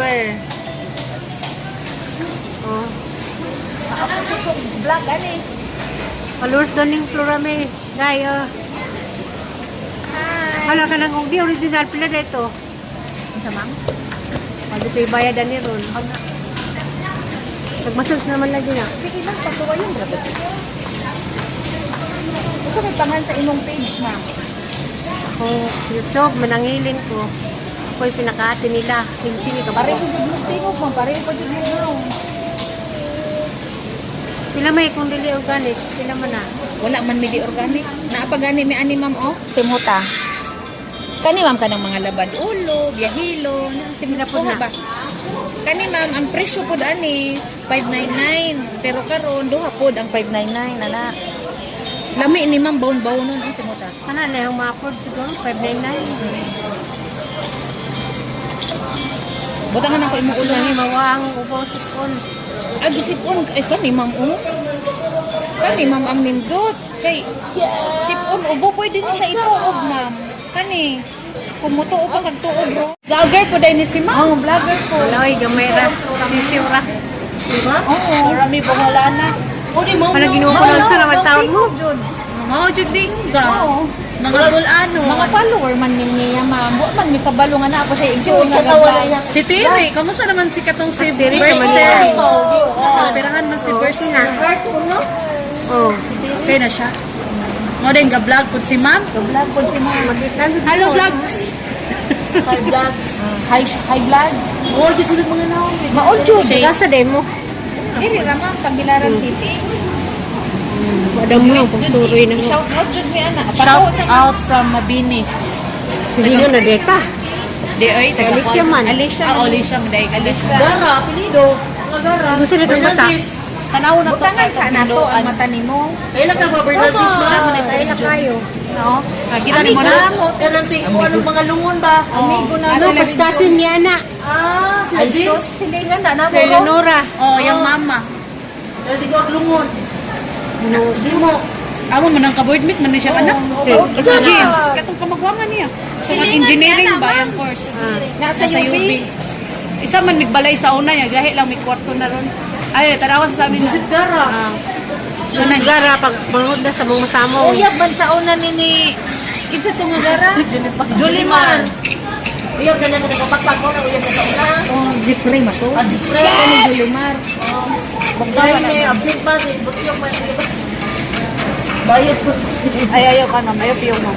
follower. Oh. Ako ko vlog ani. Followers doon yung Florame. Day, oh. Hi. Hala ka nang kung di original pila dito. Isa ma'am. Mag-ipay bayadan ni Ron. Nag-massage naman lagi na. Sige lang, pagkawa yung grabe. Gusto may pangan sa imong page, ma'am. Ako, YouTube, manangilin ko. Ako'y pinakaati nila. Pinsini ka ba? Pareho jud mo tingog, ma'am. Pareho pa jud mo. Pila may kung dili organic. Pila man na. Wala man midi organic. Naapagani may ani, ma'am, oh. Simuta. Kani, ma'am, kanang mga labad ulo, biyahilo, Sila po na. ba? Kani, ma'am, ang presyo po ani, 599. Pero karon duha po ang 599, ana. Lami ni ma'am, baon-baon nun, ang simuta. Ano na yung mga food siguro? 599. Butangan ako imo ulo Ulan ni ni mawang ubaw sipon. Agisipon, ay kani, ma'am, oh. Kani, ma'am, ang nindot. Kay, sipon, ubo, pwede ni siya ituog, ma'am. Kani, kumutuog pa kagtuog, bro. Vlogger po dahil ni si Ma. Oh, vlogger po. Wala, gamay ra. Sisiw ra. Si Ma? Oo. Marami bungalana. O di mo. Wala ginukulang sa naman taon mo. Mao jud ding ga. Oo. Mga bulano. Mga follower man niya, ma'am. Wa man mi kabalo nga na ako siya igsuon nga Katawala gabay. niya. Si Tiri, kamusta naman si katong si Tiri sa Berster? Manila. Perahan man si Berster. Oh. Okay na siya. Mo din ga vlog pud si Ma'am. Vlog po si ma'am. Hello vlogs. Hi vlogs. Hi vlog. Oh, jud sila mga naon. Maol jud. Kaya sa demo. Diri ra ma'am Pagbilaran City. Madam mo, pagsuroy na mo. Shout out jud mi ana. Shout out from Mabini. Sige nga na deta. Di ay taga Alicia man. Alicia. Alicia man dai Alicia. Gara, pilido. Mga gara. Gusto nito mata. Tanaw na to. Butangan sa nato ang mata nimo. Kailan ka ba Bernaldez ba? Ay na kayo. No? Kita ni mo na. Kananti ko anong mga lungon ba? Amigo na. Ano, pastasin niya na. Ah, si Ay Vince. sus, silingan na na Si Eleonora. Oh, yung mama. Kananti ko ang lungon. No, di mo. Amo man ang ka-board meet man ni siya anak. It's jeans. Katong kamagwangan niya. Sa engineering ba yung course? Nasa UP. Isa man migbalay sa una niya, gahi lang may kwarto na ron. Ay, tanawan sa amin. Joseph Gara. Kanang gara, pag mangod na sa mga masamo. Uyab man sa una ni kinsa to nga gara? Julimar. Uyab na lang nagpapakpag ko na uyab na sa una. Oh, Jipre ma to. Jipre. Kani Julimar. Dahil may absent pa si Butyong man. Bayot po. Ay, ayaw ka na. Ayaw piyo mo.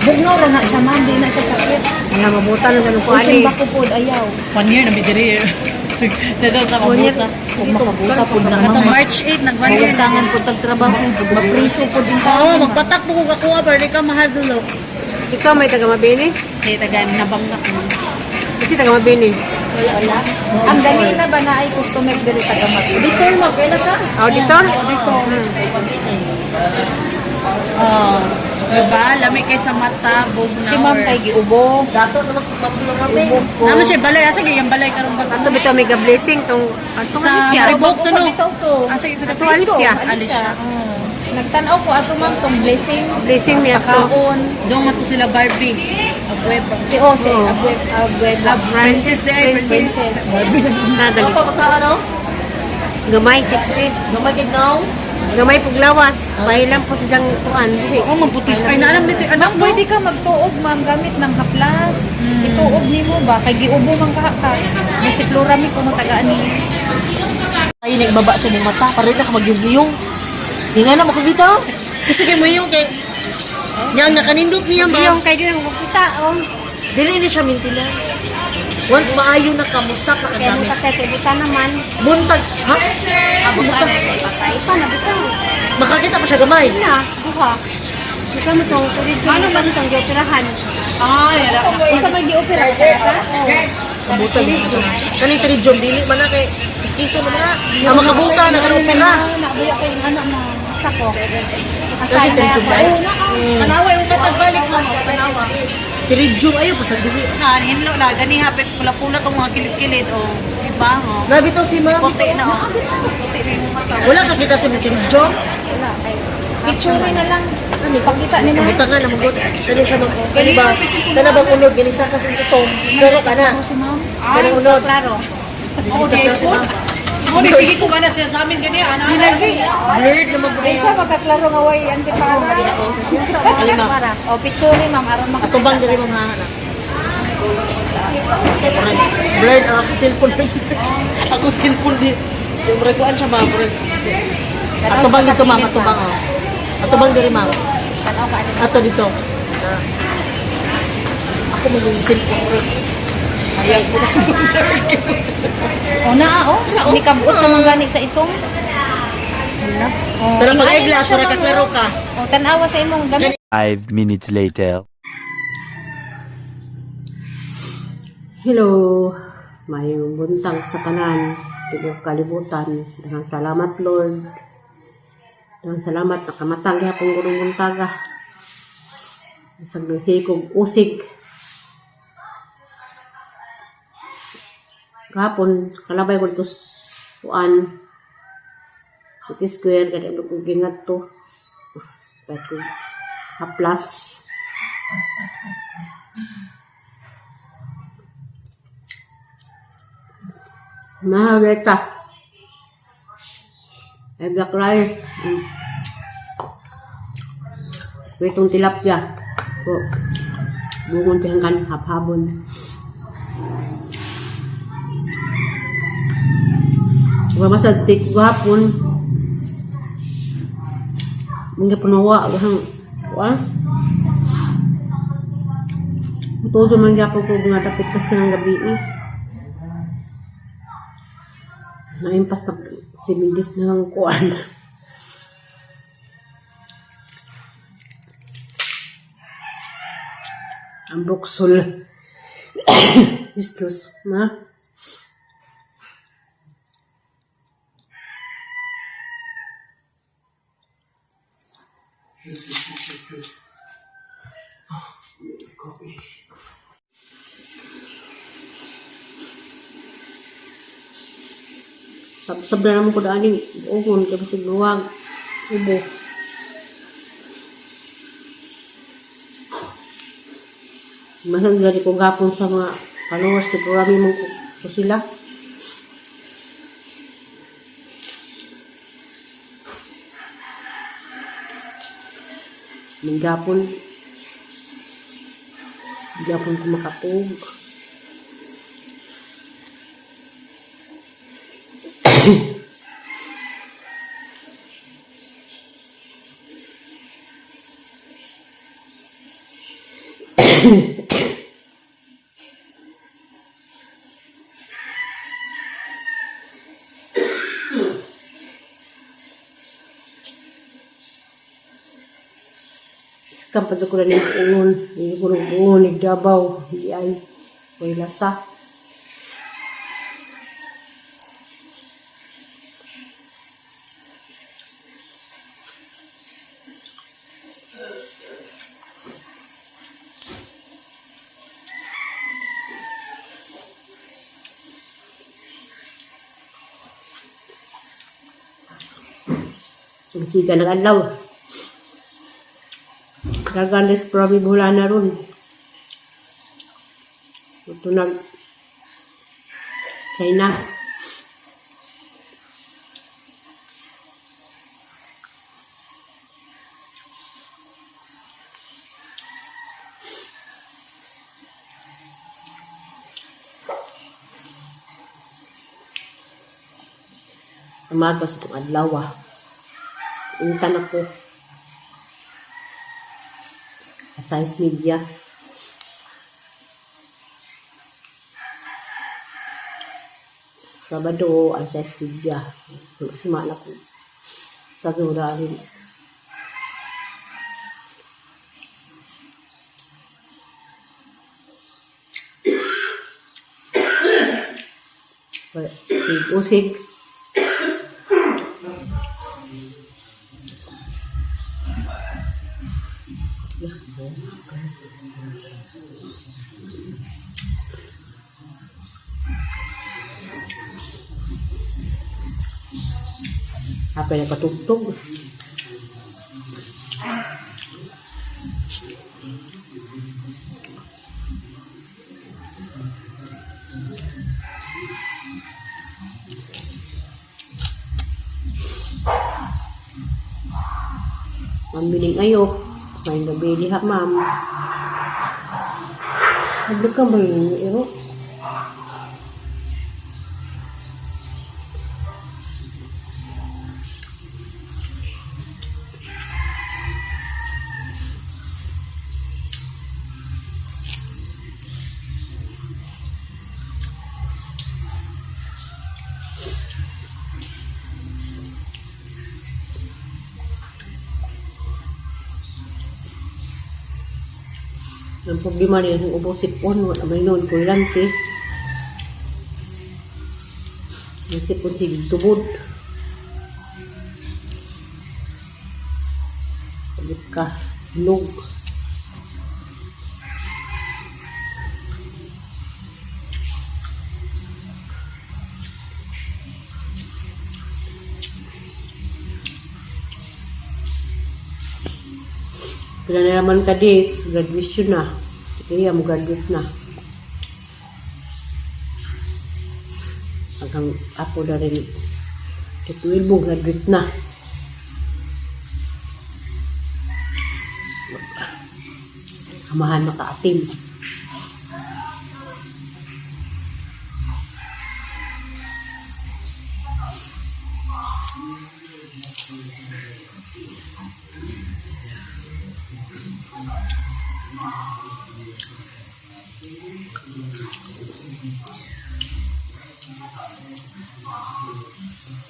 Bugnaw ra na siya man, di na siya sakit. Wala mabutan ng ganun ko Usin ani. ba ko pod ayaw. 1 year na may diri. Dagang ka mabuta. Kung makabuta pod na Katong mama. March 8, nag 1 year Huwag na. tangan po tagtrabaho, mapriso po din Oo, magpatak po kung kakuha, pero di ka mahal dulo. Ikaw may taga Mabini? Eh, taga nabangga ko. Kasi taga Mabini. Wala. Ang ganina ba na ay customer dili taga Mabini? Auditor mo, kailan ka? Auditor? Auditor. Oh, diba? Lamig kay sa mata, bugnaw. Si ma'am kay giubo. Dato na mas pagpapulong kami. Ubo ko. Naman siya balay, asa yung balay karong bag. Ato bitaw may blessing tong atong Sa Alicia. Tibok to no. Bitaw to. Asa ito na Ato Alicia. Alicia. Nagtanaw ko ato ma'am tong blessing. Blessing niya to. Pakaon. Doon nga to sila Barbie. Abweb. Si Jose, Abuel. Princess. Nadali. ano? Gamay, sexy. Lumagid now? Gamay puglawas. Bahilan po sa isang kuan. Oo, maputi. Ay, naalam nito. Anak mo? Pwede ka magtuog ma'am gamit ng kaplas. Ituog nimo ba kay giubo man ka. Kasi plurami ko matagaan ni. Ay, nagbaba sa mong mata. Parang na ka magyung-yung. Di nga na makabitaw. Kasi kay mo yung kay... Yang nakanindot niya ba? Yung kay din magkita oh. Dili ni siya maintenance. Once maayo na ka, musta pa Kaya kadami. buta kay buta naman. Buntag, ha? Buntag. Ito na bitaw. Makakita pa siya gamay. Na, buha. Ika mo tong tulig. Ano ba itong gioperahan? Ay, Isa mag-i-opera ka? Kabutag dito. Kaning tridyom, dili man na kay iskiso naman na. Ang makabuta, nag-opera. Nabuya ko yung ano mo. Sako. Kasi tridyom ba? Tanawa yung katagbalik mo. Tanawa. Tridyom, ayaw pa sa dili. Hinlo na, gani hapit pula-pula tong mga kilid-kilid. O, iba, o. Grabe to si ma'am. Puti na, o. Puti na yung mata. Wala ka kita sa tridyom? Wala. Picture na lang. Ano, pakita ni mo. Buta nga na magot. Kani siya mag... Kani ba? Kana ba kulod? Gani sa kasing ito. Pero ka na. Si ma'am. Ay, unod. klaro. Oo, di po. Oo, di sige ko ka na siya sa amin ganyan. Blurred na Ay, siya magkaklaro nga way antipara. Alima. O, picture ma'am, aron Atubang diri mo mga anak. Blurred ang ako cellphone. Ako cellphone din. Yung rekuan siya ma'am. Atubang dito ma'am, atubang oh. Atubang diri ma'am. Tanaw ka ano. Ato dito. Ako mo yung cellphone. Ayan ko. O, naa, o. Hindi kabot naman gani sa itong. Pero pag ay glass, para kaklaro ka. O, tanawa sa imong gamit. 5 minutes later. Hello, mayong buntang sa tanan, tigong kalibutan. Daghang salamat Lord. Daghang salamat nakamatang gyapon gurong buntaga. Isang nasikog usig. Kahapon kalabay ko to kuan City Square kada ko gingat to. Pati haplas. Mahageta. Ay black rice. Itong tilapia. Po. Bungon tiyangkan haphabon. Masad tik gapon. Mga punawa gahang kuan. Tuzo man gyapon ko nga dapit kasi ng gabi ni. Naimpas na si Bidis na lang kuan. Ang bruksol. Excuse ma. Sab na naman ko daanin. Ugon, kaya basig luwag. Ubo. Masag gani ko gapon sa mga followers. Di programi mo ko sila. May gapon. Gapon ko makatug. Kampas ako na ng uon. Hindi ko ng uon, nagdabaw. Hindi ay. May lasa. Hindi ka nag-alaw. Gagalis probi bula na ron. Ito nag China. Umaga sa itong adlaw. Intan ako. Size media. Sabado ang size media. Simala ko. Sa rin. Usig. Apa yang patugtog? Mamiling ayo. May gabi diha, ma'am. Sabi ka ba yung iro? Ang problema niya yung ubo sipon, wala may noon kulante. Yung sipon sige tubod. Pagit ka, log. Pila na naman ka days, graduation na. Kaya mo graduate na. Hanggang ako na rin. Kituil mo, graduate na. Amahan makaatim.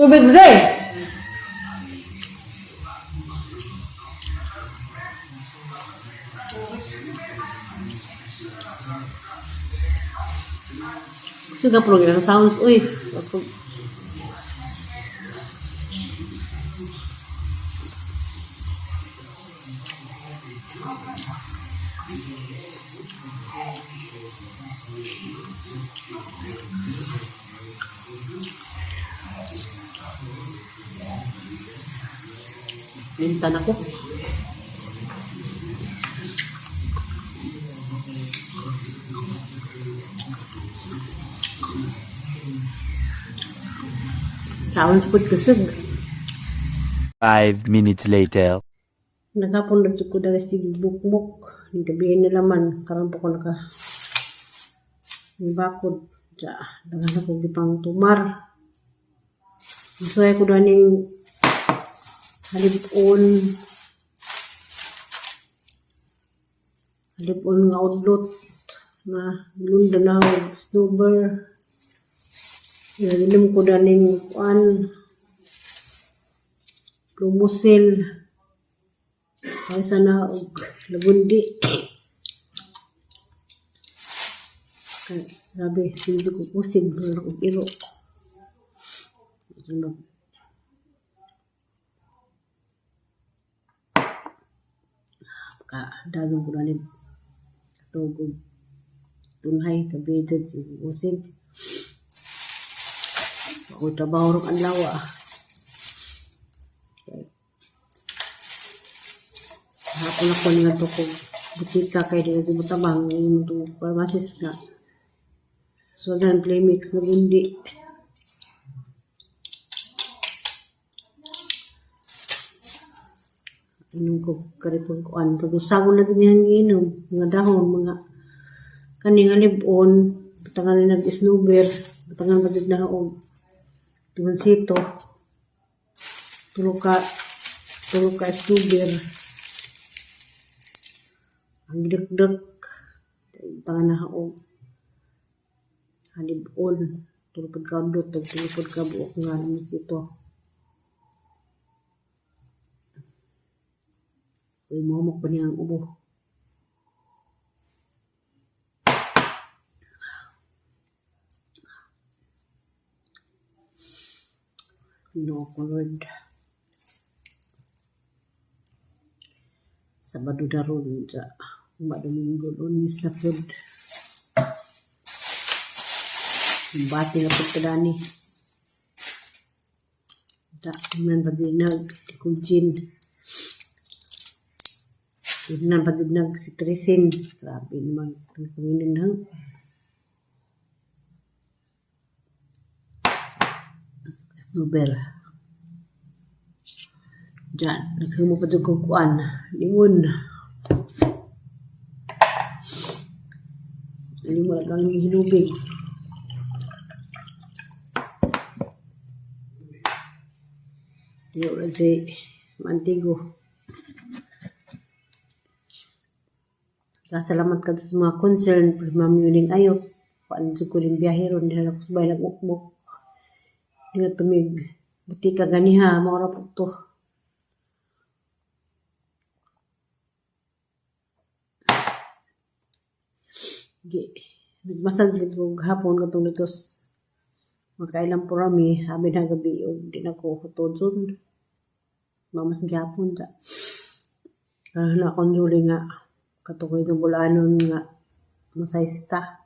Tubig rin! Suga program sounds, uy. Mintan ako. Sounds put kusog. 5 minutes later. Nagapon na ko dari sige bukbuk. Yung gabihin nila man. Karam po ko naka bakod. Diya, dagan ako gipang tumar. Masuhay ko doon yung halipon nga udlot na lunda na snowber. Nalilim ko doon yung Lumusil. Kaya sana lagundi. Grabe, hindi ko pusig. Meron kong iro. Dagang ko na rin. Katugog. Tunhay, kabidad, usig. Ako trabaho rin ang lawa. Hapon ako nga ito ko. Butika kay di natin matabang. Ngayon ito, pharmacist nga. So, then, play mix na gundi. Inom ko karipon ko ano. Tagusagon natin yung inom. Mga dahon, mga kaning alibon. Batangan na nag-snowber. Batangan pa na haog. Tumansito. Tulog ka snowber. Ang dek-dek. Batangan na haog. Alibon. Tulupod ka abdot. Tulupod ka buok nga naman sito. Uy, momok pa niya ang ubo. No, Lord. Sabado na ron. Domingo, Lunes na food. Bati na po kadani. Man pa din nag-kujin. Man pa din nag-sitrisin. Grabe naman. Pagpanginin na. Snowber. Diyan, naghumo pa dyan kong kuan. Lingon. Lingon lang ang hinubig. Tiyo lang si Mantigo. Salamat ka sa mga concern. Ma'am Yuning Ayop. Paano sa kuling biyahe ron. Hindi na ako sabay nag-ukbok. Hindi nga tumig. Buti ka ganiha. Maura po to. Nagmasage dito hapon katong litos. Makailang po rami. Habi na gabi. O di na ko hutodson. Mamas gihapon sa. Kaya na akong juli nga. Katukoy ng bulanon nga. Masayista.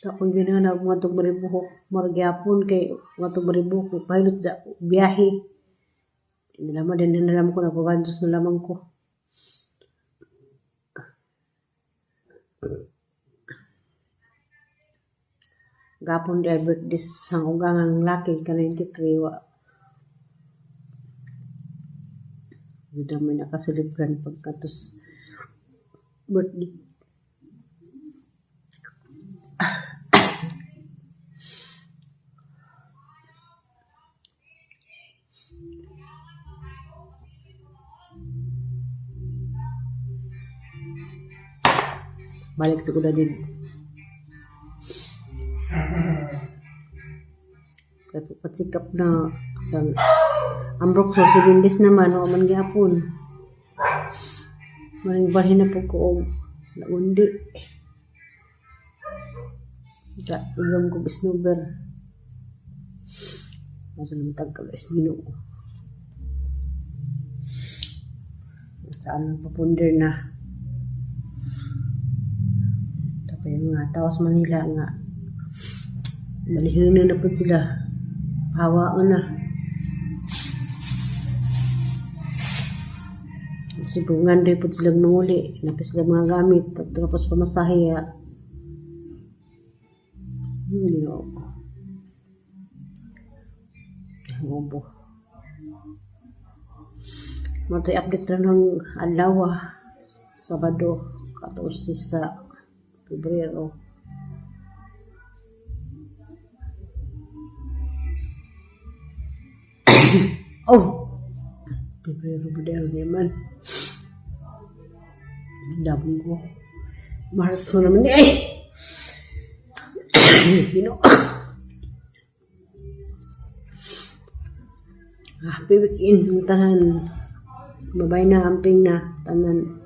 Kapag ginanap mga itong maribuhok. Maragihapon kay mga itong maribuhok. Pahilot sa biyahe. Hindi naman din nalaman ko. Napabantos na lamang ko. Gapon di birthday sang ugangang laki ka 93 wa. Hindi naman nakasilibran pagkatos birthday. Balik sa kuda din. Kato patsikap na sa ambrok so 7 days naman o man gyapon. Maring balhin na po ko og naundi. Ugam ko bisnuber. Masa naman tagkalas Ginoo. Saan papunder na. Tapos yung mga tawas Manila nga balihin na po sila. Hawaan na. Sibungan rin po silang manguli. Napis sila mga gamit. Tapos pamasahe. Hindi ako. Ngobo. Matay update na ng Alawa. Sabado. 14 sa Pebrero. Oh, Pebrero bidal naman. Dabong ko. Marso naman eh. Happy weekend yung tanan. Babay na, amping na, tanan.